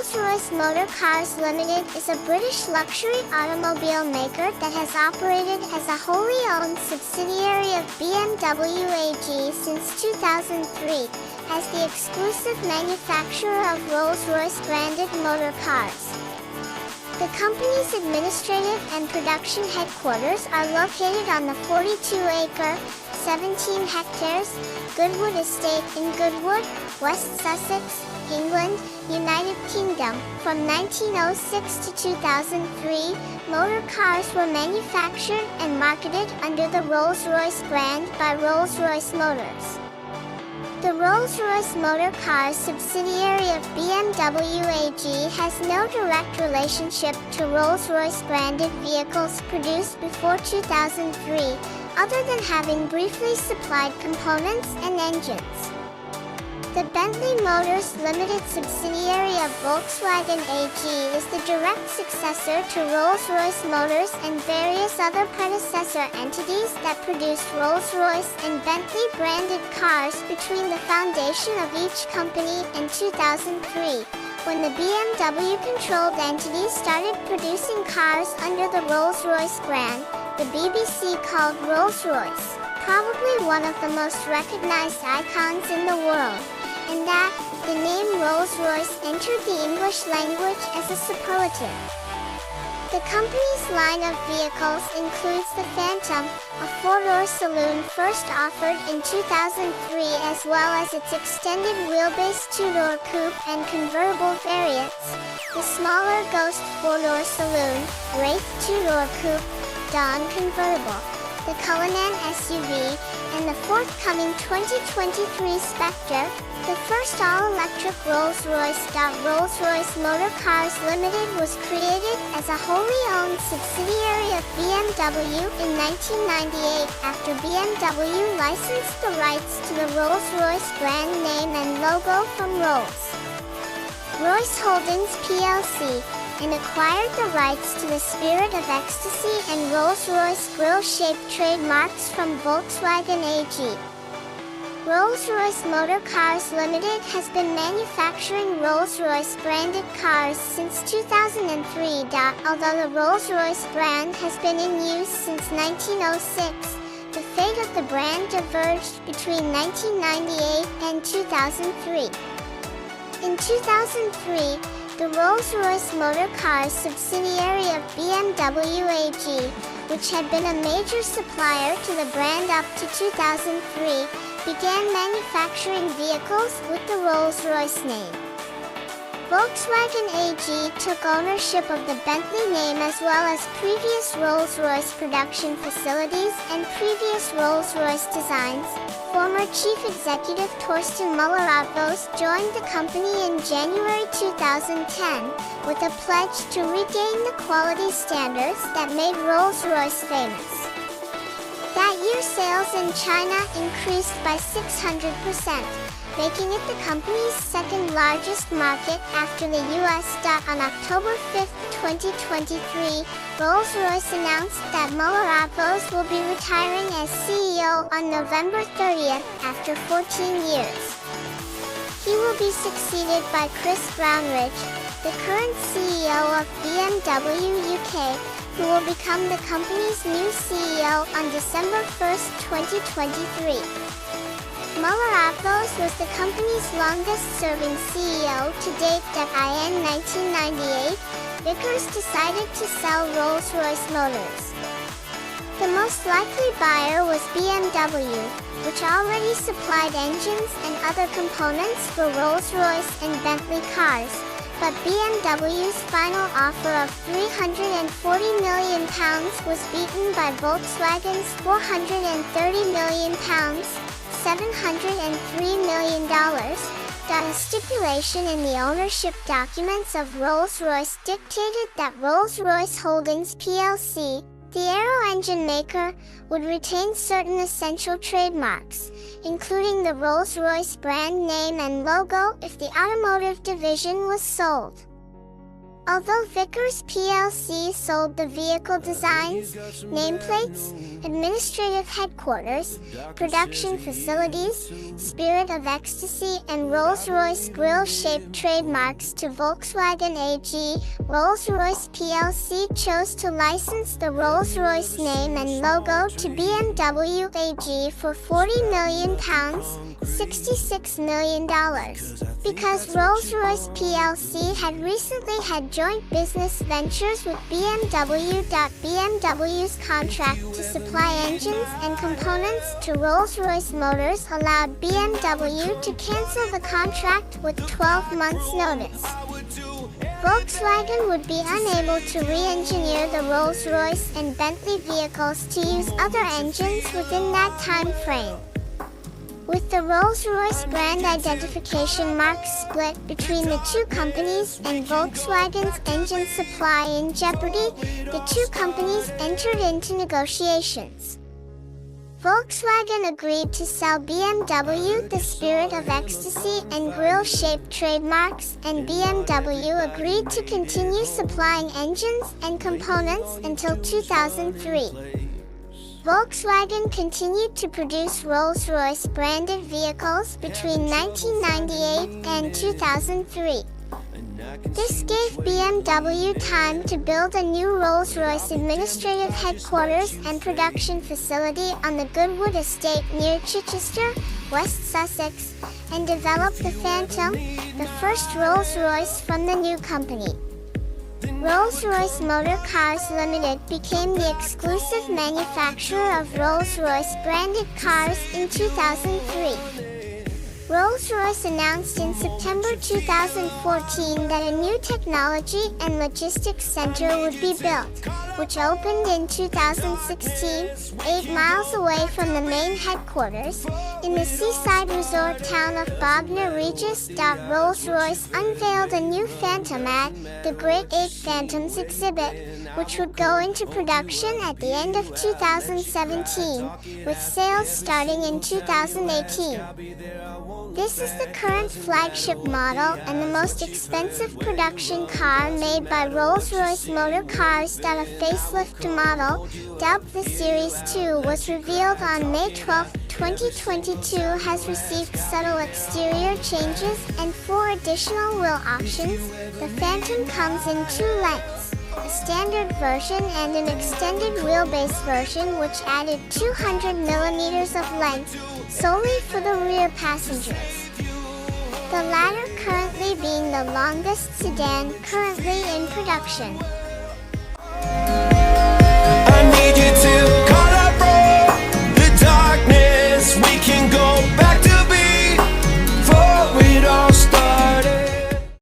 Rolls Royce Motor Cars Limited is a British luxury automobile maker that has operated as a wholly owned subsidiary of BMW AG since 2003, as the exclusive manufacturer of Rolls-Royce branded motor cars. The company's administrative and production headquarters are located on the 42-acre, 17 hectares, Goodwood Estate in Goodwood, West Sussex, England, United Kingdom. From 1906 to 2003, motor cars were manufactured and marketed under the Rolls-Royce brand by Rolls-Royce Motors. The Rolls-Royce Motor Cars subsidiary of BMW AG has no direct relationship to Rolls-Royce branded vehicles produced before 2003, other than having briefly supplied components and engines. The Bentley Motors Limited subsidiary of Volkswagen AG is the direct successor to Rolls-Royce Motors and various other predecessor entities that produced Rolls-Royce and Bentley branded cars between the foundation of each company in 2003, when the BMW-controlled entities started producing cars under the Rolls-Royce brand. The BBC called Rolls-Royce probably one of the most recognized icons in the world, and that the name Rolls-Royce entered the English language as a superlative. The company's line of vehicles includes the Phantom, a four-door saloon first offered in 2003, as well as its extended wheelbase two-door coupe and convertible variants, the smaller Ghost four-door saloon, Wraith two-door coupe, Dawn convertible, the Cullinan SUV, and the forthcoming 2023 Spectre, the first all-electric Rolls-Royce. Rolls-Royce Motor Cars Limited was created as a wholly owned subsidiary of BMW in 1998 after BMW licensed the rights to the Rolls-Royce brand name and logo from Rolls-Royce Holdings plc, and acquired the rights to the Spirit of Ecstasy and Rolls-Royce grille-shaped trademarks from Volkswagen AG. Rolls-Royce Motor Cars Limited has been manufacturing Rolls-Royce branded cars since 2003. Although the Rolls-Royce brand has been in use since 1906, the fate of the brand diverged between 1998 and 2003. In 2003, the Rolls-Royce Motor Cars subsidiary of BMW AG, which had been a major supplier to the brand up to 2003, began manufacturing vehicles with the Rolls-Royce name. Volkswagen AG took ownership of the Bentley name as well as previous Rolls-Royce production facilities and previous Rolls-Royce designs. Former Chief Executive Torsten Müller-Ötvös joined the company in January 2010 with a pledge to regain the quality standards that made Rolls-Royce famous. That year, sales in China increased by 600%, making it the company's second largest market after the US. On October 5, 2023, Rolls-Royce announced that Müller-Ötvös will be retiring as CEO on November 30th after 14 years. He will be succeeded by Chris Brownridge, the current CEO of BMW UK, who will become the company's new CEO on December 1, 2023. Müller-Ötvös was the company's longest-serving CEO to date. In 1998, Vickers decided to sell Rolls-Royce Motors. The most likely buyer was BMW, which already supplied engines and other components for Rolls-Royce and Bentley cars, but BMW's final offer of £340 million was beaten by Volkswagen's £430 million, $703 million. A stipulation in the ownership documents of Rolls-Royce dictated that Rolls-Royce Holdings plc, the aero engine maker, would retain certain essential trademarks, including the Rolls-Royce brand name and logo if the automotive division was sold. Although Vickers plc sold the vehicle designs, nameplates, administrative headquarters, production facilities, Spirit of Ecstasy and Rolls Royce grille-shaped trademarks to Volkswagen AG, Rolls Royce plc chose to license the Rolls Royce name and logo to BMW AG for £40 million, $66 million. Because Rolls Royce plc had recently had joint business ventures with BMW. BMW's contract to supply engines and components to Rolls-Royce Motors allowed BMW to cancel the contract with 12 months' notice. Volkswagen would be unable to re-engineer the Rolls-Royce and Bentley vehicles to use other engines within that time frame. With the Rolls-Royce brand identification mark split between the two companies and Volkswagen's engine supply in jeopardy, the two companies entered into negotiations. Volkswagen agreed to sell BMW the Spirit of Ecstasy and grille-shaped trademarks, and BMW agreed to continue supplying engines and components until 2003. Volkswagen continued to produce Rolls-Royce branded vehicles between 1998 and 2003. This gave BMW time to build a new Rolls-Royce administrative headquarters and production facility on the Goodwood estate near Chichester, West Sussex, and develop the Phantom, the first Rolls-Royce from the new company. Rolls-Royce Motor Cars Limited became the exclusive manufacturer of Rolls-Royce branded cars in 2003. Rolls-Royce announced in September 2014 that a new technology and logistics center would be built, which opened in 2016, 8 miles away from the main headquarters, in the seaside resort town of Bognor Regis. Rolls-Royce unveiled a new Phantom at the Great 8 Phantoms exhibit, which would go into production at the end of 2017, with sales starting in 2018. This is the current flagship model and the most expensive production car made by Rolls-Royce Motor Cars. A facelift model, dubbed the Series 2, was revealed on May 12, 2022, has received subtle exterior changes and 4 additional wheel options. The Phantom comes in 2 lengths, a standard version and an extended wheelbase version, which added 200 millimeters of length solely for the rear passengers. The latter currently being the longest sedan currently in production.